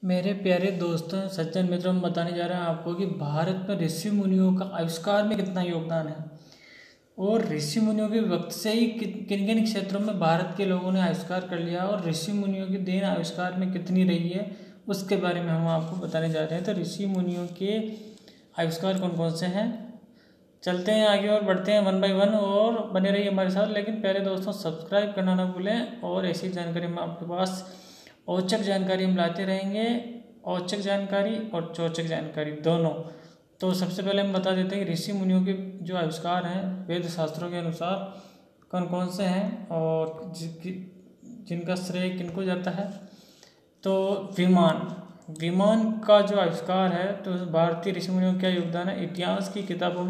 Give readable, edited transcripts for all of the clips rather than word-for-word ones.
मेरे प्यारे दोस्तों सज्जन मित्रों, हम बताने जा रहे हैं आपको कि भारत में ऋषि मुनियों का आविष्कार में कितना योगदान है और ऋषि मुनियों के वक्त से ही किन किन क्षेत्रों में भारत के लोगों ने आविष्कार कर लिया और ऋषि मुनियों की देन आविष्कार में कितनी रही है, उसके बारे में हम आपको बताने जा रहे हैं। तो ऋषि मुनियों के आविष्कार कौन कौन से हैं, चलते हैं आगे और बढ़ते हैं वन बाय वन और बने रहिए हमारे साथ। लेकिन प्यारे दोस्तों, सब्सक्राइब करना ना भूलें और ऐसी जानकारी हम आपके पास औचक जानकारी हम लाते रहेंगे, औचक जानकारी और चौचक जानकारी दोनों। तो सबसे पहले हम बता देते हैं कि ऋषि मुनियों के जो आविष्कार हैं वेद शास्त्रों के अनुसार कौन कौन से हैं और जिनका श्रेय किनको जाता है। तो विमान का जो आविष्कार है, तो भारतीय ऋषि मुनियों का क्या योगदान है। इतिहास की किताबों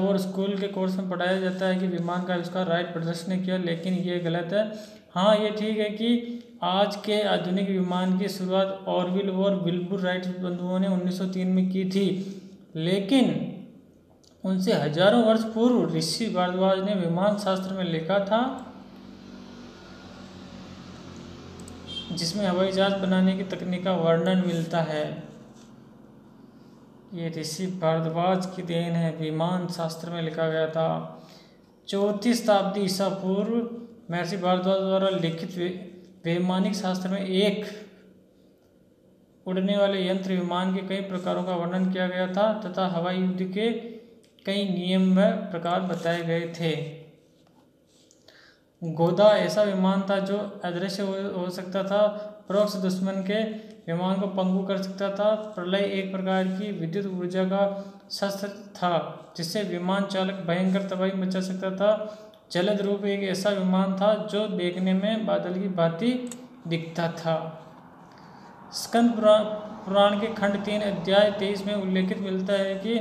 और स्कूल के कोर्स में पढ़ाया जाता है कि विमान का आविष्कार राइट ब्रदर्स ने किया, लेकिन ये गलत है। हाँ, ये ठीक है कि आज के आधुनिक विमान की शुरुआत ऑरविल और विल्बुर राइट बंधुओं ने 1903 में की थी, लेकिन उनसे हजारों वर्ष पूर्व ऋषि भारद्वाज ने विमान शास्त्र में लिखा था, जिसमें हवाई जहाज बनाने की तकनीक का वर्णन मिलता है। ये ऋषि भारद्वाज की देन है, विमान शास्त्र में लिखा गया था। 4वीं शताब्दी ईसा पूर्व महर्षि भारद्वाज द्वारा लिखित वैमानिक शास्त्र में एक उड़ने वाले यंत्र विमान के कई प्रकारों का वर्णन किया गया था तथा हवाई युद्ध के कई नियम व प्रकार बताए गए थे। गोदा ऐसा विमान था जो अदृश्य हो सकता था, परोक्ष दुश्मन के विमान को पंगु कर सकता था। प्रलय एक प्रकार की विद्युत ऊर्जा का शस्त्र था जिससे विमान चालक भयंकर तबाही मचा सकता था। जलद रूप एक ऐसा विमान था जो देखने में बादल की भांति दिखता था। स्कंद पुराण के खंड 3 अध्याय 23 में उल्लेखित मिलता है कि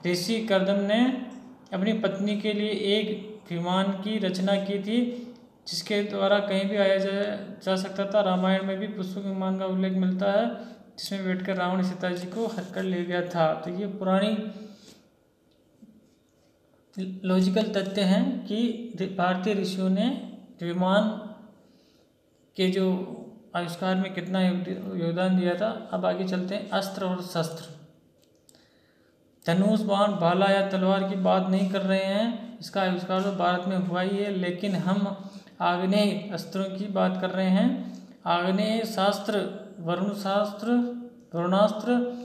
ऋषि कर्दम ने अपनी पत्नी के लिए एक विमान की रचना की थी जिसके द्वारा कहीं भी आया जा सकता था। रामायण में भी पुष्पक विमान का उल्लेख मिलता है जिसमें बैठकर रावण सीता जी को हर कर ले गया था। तो ये पुरानी लॉजिकल तथ्य हैं कि भारतीय ऋषियों ने विमान के जो आविष्कार में कितना योगदान दिया था। अब आगे चलते हैं अस्त्र और शस्त्र। धनुष, बाण, भाला या तलवार की बात नहीं कर रहे हैं, इसका आविष्कार तो भारत में हुआ ही है, लेकिन हम आग्नेय अस्त्रों की बात कर रहे हैं। आग्नेय शास्त्र वरुणास्त्र,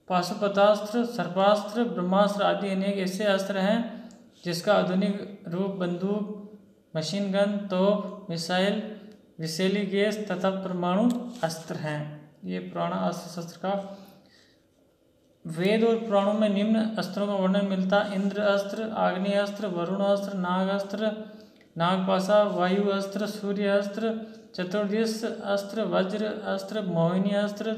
पाशुपतास्त्र, सर्पास्त्र, ब्रह्मास्त्र आदि अनेक ऐसे अस्त्र हैं जिसका आधुनिक रूप बंदूक, मशीन गन, तोप, मिसाइल, विषैली गैस तथा परमाणु अस्त्र हैं। ये पुराना अस्त्र शस्त्र का। वेद और पुराणों में निम्न अस्त्रों का वर्णन मिलता: इंद्र अस्त्र, आग्नेय अस्त्र, वरुण अस्त्र, नाग अस्त्र, नागपाशा, वायु अस्त्र, सूर्य अस्त्र, चतुर्दिश अस्त्र, वज्र अस्त्र, मोहिनी अस्त्र,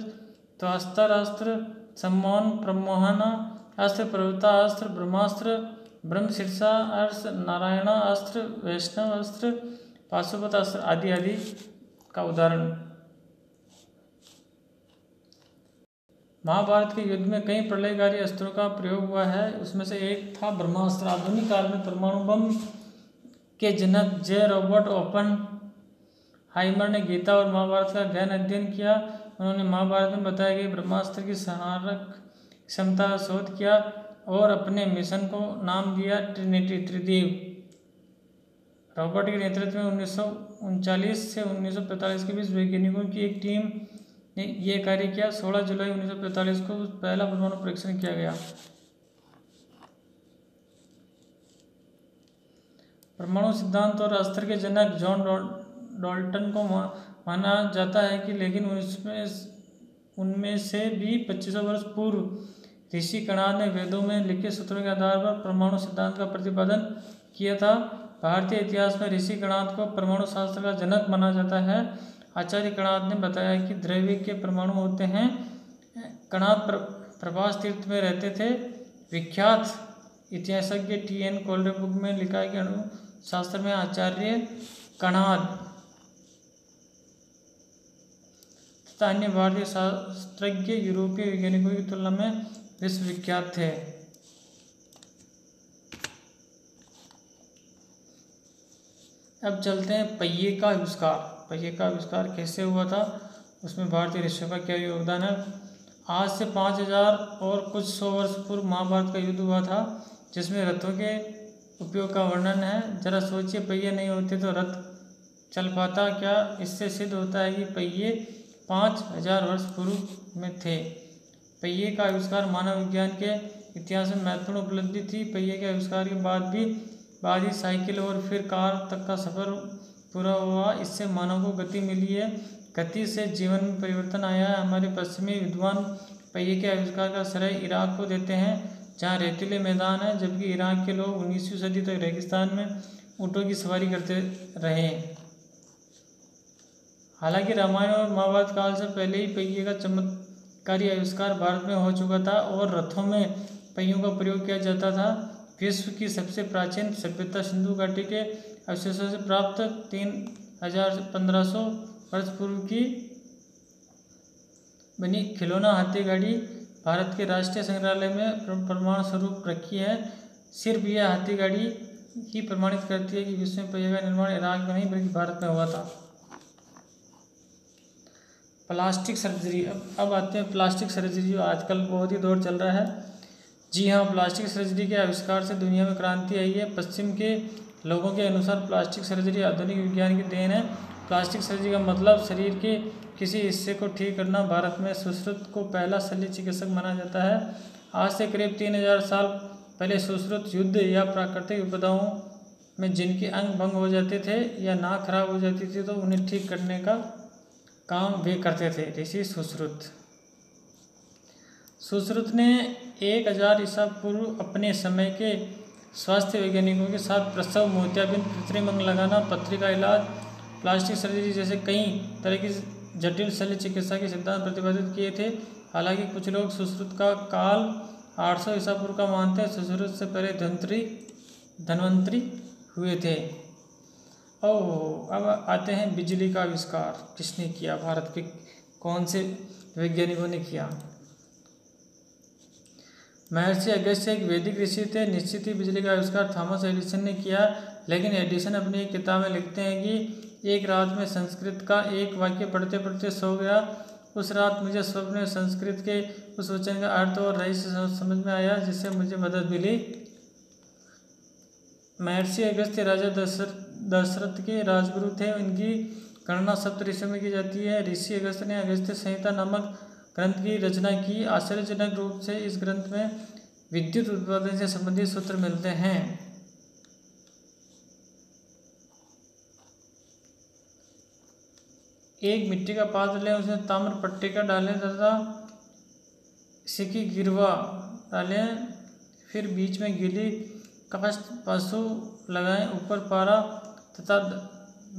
त्वस्तर अस्त्र, सम्मोहन प्रमोहना अस्त्र, पर्वता अस्त्र, ब्रह्मास्त्र, ब्रह्मशीर्षा अस्त्र, नारायण अस्त्र, वैष्णव अस्त्र, पाशुपत अस्त्र आदि आदि का उदाहरण। महाभारत के युद्ध में कई प्रलयकारी अस्त्रों का प्रयोग हुआ है, उसमें से एक था ब्रह्मास्त्र। आधुनिक काल में परमाणु बम के जनक जे रॉबर्ट ओपनहाइमर ने गीता और महाभारत का गहन अध्ययन किया। उन्होंने महाभारत में बताए गए ब्रह्मास्त्र की संहारक क्षमता का शोध किया और अपने मिशन को नाम दिया ट्रिनिटी, त्रिदेव। रॉबर्ट के नेतृत्व में 1939 से 1945 के बीच वैज्ञानिकों की एक टीम ने यह कार्य किया। 16 जुलाई 1945 को पहला परमाणु परीक्षण किया गया। परमाणु सिद्धांत और अस्त्र के जनक जॉन डाल्टन को माना जाता है कि लेकिन उनमें से भी 2500 वर्ष पूर्व ऋषि कणाद ने वेदों में लिखे सूत्रों के आधार पर परमाणु सिद्धांत का प्रतिपादन किया था। भारतीय इतिहास में ऋषि कणाद को परमाणु शास्त्र का जनक माना जाता है। आचार्य कणाद ने बताया कि द्रव्य के परमाणु होते हैं। कणाद प्रभास तीर्थ में रहते थे। विख्यात इतिहासज्ञ T.N. कोल्डे बुक में लिखा है कि अणु शास्त्र में आचार्य कणाद तथा अन्य भारतीय शास्त्रज्ञ यूरोपीय वैज्ञानिकों की तुलना में विश्वविख्यात थे। अब चलते हैं पहिए का आविष्कार। पहिए का आविष्कार कैसे हुआ था। उसमें भारतीय ऋषियों का क्या योगदान है। आज से 5000 और कुछ 100 वर्ष पूर्व महाभारत का युद्ध हुआ था, जिसमें रथों के उपयोग का वर्णन है। जरा सोचिए, पहिए नहीं होते तो रथ चल पाता क्या। इससे सिद्ध होता है कि पहिए 5000 वर्ष पूर्व में थे। पहिए का आविष्कार मानव विज्ञान के इतिहास में महत्वपूर्ण उपलब्धि थी। पहिए के आविष्कार के बाद ही साइकिल और फिर कार तक का सफ़र पूरा हुआ। इससे मानव को गति मिली है। गति से जीवन में परिवर्तन आया है। हमारे पश्चिमी विद्वान पहिए के आविष्कार का श्रेय इराक को देते हैं, जहाँ रेतीले मैदान है, जबकि इराक के लोग 19वीं सदी तक रेगिस्तान में ऊँटों की सवारी करते रहे। हालांकि रामायण और महाभारत काल से पहले ही पहिए का चमत्कारी आविष्कार भारत में हो चुका था और रथों में पहियों का प्रयोग किया जाता था। विश्व की सबसे प्राचीन सभ्यता सिंधु घाटी के अवशेषों से प्राप्त 3500 वर्ष पूर्व की बनी खिलौना हाथी गाड़ी भारत के राष्ट्रीय संग्रहालय में प्रमाण स्वरूप रखी है। सिर्फ यह हाथी गाड़ी ही प्रमाणित करती है कि विश्व में पहिए का निर्माण इराक में नहीं बल्कि भारत में हुआ था। Plastic surgery. अब आते हैं प्लास्टिक सर्जरी, जो आजकल बहुत ही दौर चल रहा है। जी हाँ, प्लास्टिक सर्जरी के आविष्कार से दुनिया में क्रांति आई है। पश्चिम के लोगों के अनुसार प्लास्टिक सर्जरी आधुनिक विज्ञान की देन है। प्लास्टिक सर्जरी का मतलब शरीर के किसी हिस्से को ठीक करना। भारत में सुश्रुत को पहला शल्य चिकित्सक माना जाता है। आज से करीब 3000 साल पहले सुश्रुत युद्ध या प्राकृतिक विपदाओं में जिनके अंग भंग हो जाते थे या नाक खराब हो जाती थी, तो उन्हें ठीक करने का काम वे करते थे, ऋषि सुश्रुत। सुश्रुत ने 1000 ईसा पूर्व अपने समय के स्वास्थ्य वैज्ञानिकों के साथ प्रसव, मोतियाबिंद, कृत्रिम अंग लगाना, पथरी का इलाज, प्लास्टिक सर्जरी जैसे कई तरह की जटिल शल्य चिकित्सा के सिद्धांत प्रतिपादित किए थे। हालांकि कुछ लोग सुश्रुत का काल 800 ईसा पूर्व का मानते हैं। सुश्रुत से पहले धन्वंतरी हुए थे। अब आते हैं बिजली का आविष्कार किसने किया, भारत के कौन से वैज्ञानिकों ने किया। महर्षि अगस्त्य एक वैदिक ऋषि थे। निश्चित ही बिजली का आविष्कार थॉमस एडिसन ने किया, लेकिन एडिसन अपनी एक किताब में लिखते हैं कि एक रात में संस्कृत का एक वाक्य पढ़ते पढ़ते सो गया। उस रात मुझे स्वप्न में संस्कृत के उस वचन का अर्थ और रहस्य समझ में आया, जिससे मुझे मदद मिली। महर्षि अगस्त्य राजा दशरथ के राजगुरु थे। इनकी गणना सप्त ऋषियों में की जाती है। ऋषि अगस्त्य ने अगस्त्य संहिता नामक ग्रंथ की रचना की। आश्चर्यजनक रूप से इस ग्रंथ में विद्युत उत्पादन से संबंधित सूत्र मिलते हैं। एक मिट्टी का पात्र लें, उसमें ताम्र पट्टिका डालें तथा सिक्की गिरवा डालें, फिर बीच में गीली काष्ठ पशु लगाएं, ऊपर पारा तथा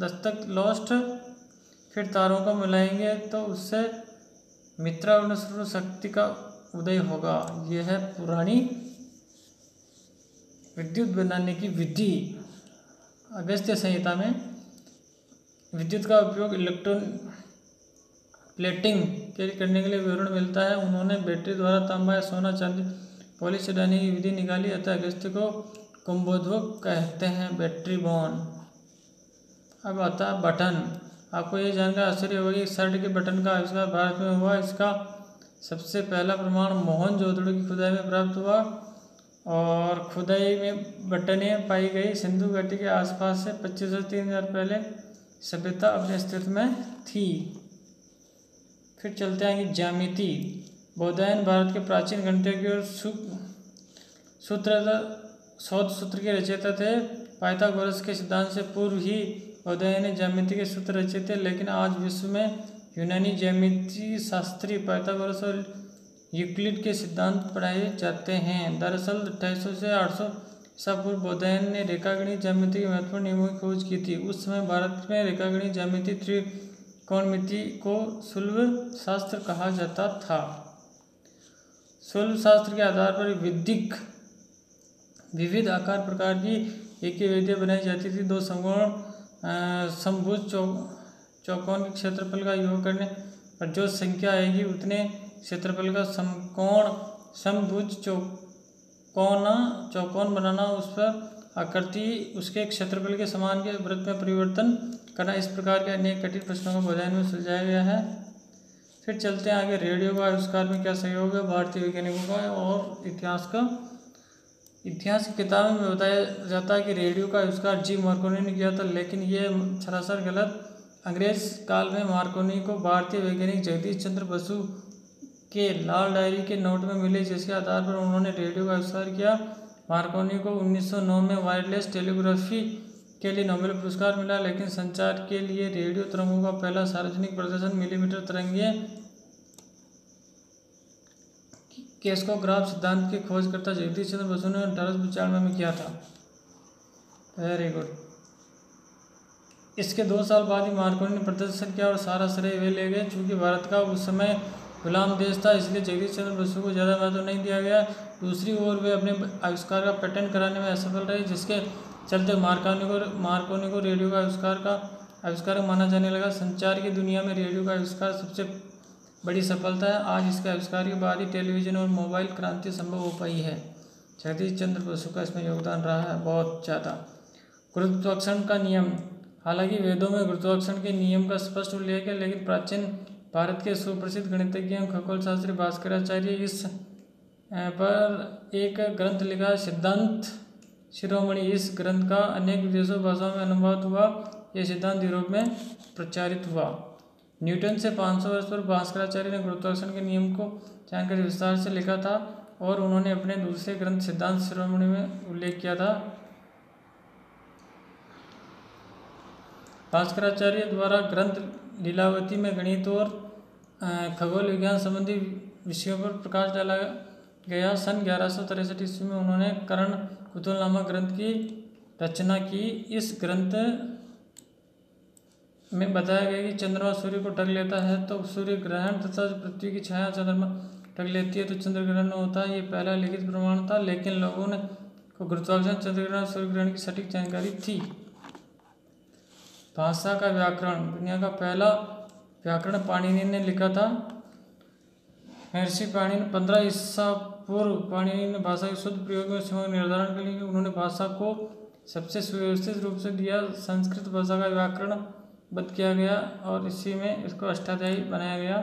दस्तक लोस्ट, फिर तारों को मिलाएंगे तो उससे मित्रा और सूर्य शक्ति का उदय होगा। यह है पुरानी विद्युत बनाने की विधि। अगस्त्य संहिता में विद्युत का उपयोग इलेक्ट्रॉन प्लेटिंग करने के लिए विवरण मिलता है। उन्होंने बैटरी द्वारा तांबा या सोना चांदी पॉलिश चढ़ाने की विधि निकाली, अतः अगस्त्य को कुंभोद्भव कहते हैं, बैटरी बॉर्न। अब आता है बटन। आपको ये जानकर आश्चर्य होगा कि शर्ट के बटन का आविष्कार भारत में हुआ। इसका सबसे पहला प्रमाण मोहनजोदड़ो की खुदाई में प्राप्त हुआ और खुदाई में बटनें पाई गई। सिंधु घाटी के आसपास से 2500 से 3000 पहले सभ्यता अपने अस्तित्व में थी। फिर चलते हैं कि ज्यामिति। बौधायन भारत के प्राचीन गणितज्ञ और शोध सूत्र के रचयिता थे। पाइथागोरस के सिद्धांत से पूर्व ही बौधायन ने ज्यामिति के सूत्र रचे थे, लेकिन आज विश्व में यूनानी ज्यामिति शास्त्री पाइथागोरस और यूक्लिड के सिद्धांत पढ़ाए जाते हैं। दरअसल 2800 से 800 ईसा पूर्व बौधायन ने रेखागणित ज्यामिति के महत्वपूर्ण नियमों की खोज की थी। उस समय भारत में रेखागणित ज्यामिति त्रिकोणमिति को शूल शास्त्र कहा जाता था। शूल शास्त्र के आधार पर विविध आकार प्रकार की एकवेदियाँ बनाई जाती थी। दो समभुज चौकोन के क्षेत्रफल का योग करने पर जो संख्या आएगी उतने क्षेत्रफल का समभुज चौकोन बनाना, उस पर आकृति उसके क्षेत्रफल के समान के वृत्त में परिवर्तन करना, इस प्रकार के अनेक कठिन प्रश्नों को बौधायन में सुलझाया गया है। फिर चलते हैं आगे, रेडियो का आविष्कार में क्या सहयोग है भारतीय वैज्ञानिकों का और इतिहास का। इतिहास की किताबों में बताया जाता है कि रेडियो का आविष्कार जी मार्कोनी ने किया था, लेकिन ये सरासर गलत। अंग्रेज काल में मार्कोनी को भारतीय वैज्ञानिक जगदीश चंद्र बसु के लाल डायरी के नोट में मिले, जिसके आधार पर उन्होंने रेडियो का आविष्कार किया। मार्कोनी को 1909 में वायरलेस टेलीग्राफी के लिए नोबेल पुरस्कार मिला, लेकिन संचार के लिए रेडियो तरंगों का पहला सार्वजनिक प्रदर्शन मिलीमीटर तरंगीय केस्कोग्राफ सिद्धांत के खोजकर्ता जगदीश चंद्र बसु ने 1895 में किया था। Very good. इसके 2 साल बाद ही मार्कोनी ने प्रदर्शन किया और सारा श्रेय वे ले गए। चूंकि भारत का उस समय गुलाम देश था, इसलिए जगदीश चंद्र बसु को ज़्यादा महत्व नहीं दिया गया। दूसरी ओर वे अपने आविष्कार का पेटेंट कराने में असफल रहे, जिसके चलते मार्कोनी को रेडियो का आविष्कार माना जाने लगा। संचार की दुनिया में रेडियो का आविष्कार सबसे बड़ी सफलता है। आज इसके आविष्कार के बाद ही टेलीविज़न और मोबाइल क्रांति संभव हो पाई है। जगदीश चंद्र बसु का इसमें योगदान रहा है बहुत ज़्यादा। गुरुत्वाकर्षण का नियम। हालांकि वेदों में गुरुत्वाकर्षण के नियम का स्पष्ट उल्लेख है, लेकिन प्राचीन भारत के सुप्रसिद्ध गणितज्ञ एवं खगोलशास्त्री भास्कराचार्य इस पर एक ग्रंथ लिखा, सिद्धांत शिरोमणि। इस ग्रंथ का अनेक विदेशों भाषाओं में अनुवाद हुआ। यह सिद्धांत यूरोप में प्रचारित हुआ। न्यूटन से 500 वर्ष पर भास्कराचार्य ने गुरुत्वाकर्षण के नियम को जानकर विस्तार से लिखा था और उन्होंने अपने दूसरे ग्रंथ सिद्धांत शिरोमणि में उल्लेख किया था। भास्कराचार्य द्वारा ग्रंथ लीलावती में गणित और खगोल विज्ञान संबंधी विषयों पर प्रकाश डाला गया। सन 1163 ईस्वी में उन्होंने कर्ण कुतूहल नामक ग्रंथ की रचना की। इस ग्रंथ में बताया गया कि चंद्रमा सूर्य को ढक लेता है तो सूर्य ग्रहण तथा पृथ्वी की छाया चंद्रमा ढक लेती है तो चंद्र ग्रहण होता है। ये पहला लिखित प्रमाण था, लेकिन लोगों ने को गुरुत्वाकर्षण, चंद्र ग्रहण, सूर्य ग्रहण की सटीक जानकारी थी। भाषा का व्याकरण। दुनिया का पहला व्याकरण पाणिनि ने लिखा था। महर्षि पाणिनि 15 ईसा पूर्व पाणिनि ने भाषा के शुद्ध प्रयोग में सीमा निर्धारण के लिए उन्होंने भाषा को सबसे सुव्यवस्थित रूप से दिया। संस्कृत भाषा का व्याकरण बद्ध किया गया और इसी में इसको अष्टाध्यायी बनाया गया।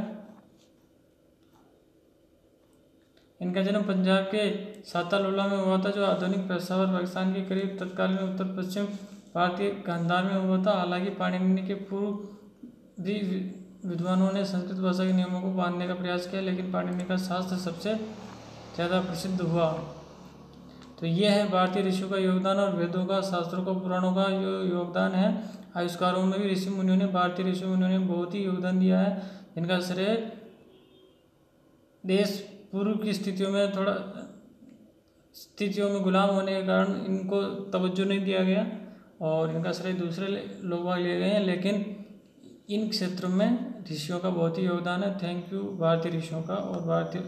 इनका जन्म पंजाब के सातालोला में हुआ था, जो आधुनिक पेशावर पाकिस्तान के करीब तत्कालीन उत्तर पश्चिम भारतीय गांधार में हुआ था। हालांकि पाणिनि के पूर्व भी विद्वानों ने संस्कृत भाषा के नियमों को बांधने का प्रयास किया, लेकिन पाणिनि का शास्त्र सबसे ज़्यादा प्रसिद्ध हुआ। तो ये है भारतीय ऋषियों का योगदान और वेदों का, शास्त्रों का, पुराणों का योगदान है। आविष्कारों में भी ऋषि मुनियों ने, भारतीय ऋषि मुनियों ने बहुत ही योगदान दिया है। इनका श्रेय देश पूर्व की स्थितियों में गुलाम होने के कारण इनको तवज्जो नहीं दिया गया और इनका श्रेय दूसरे लोग लिए गए हैं, लेकिन इन क्षेत्रों में ऋषियों का बहुत ही योगदान है। थैंक यू भारतीय ऋषियों का और भारतीय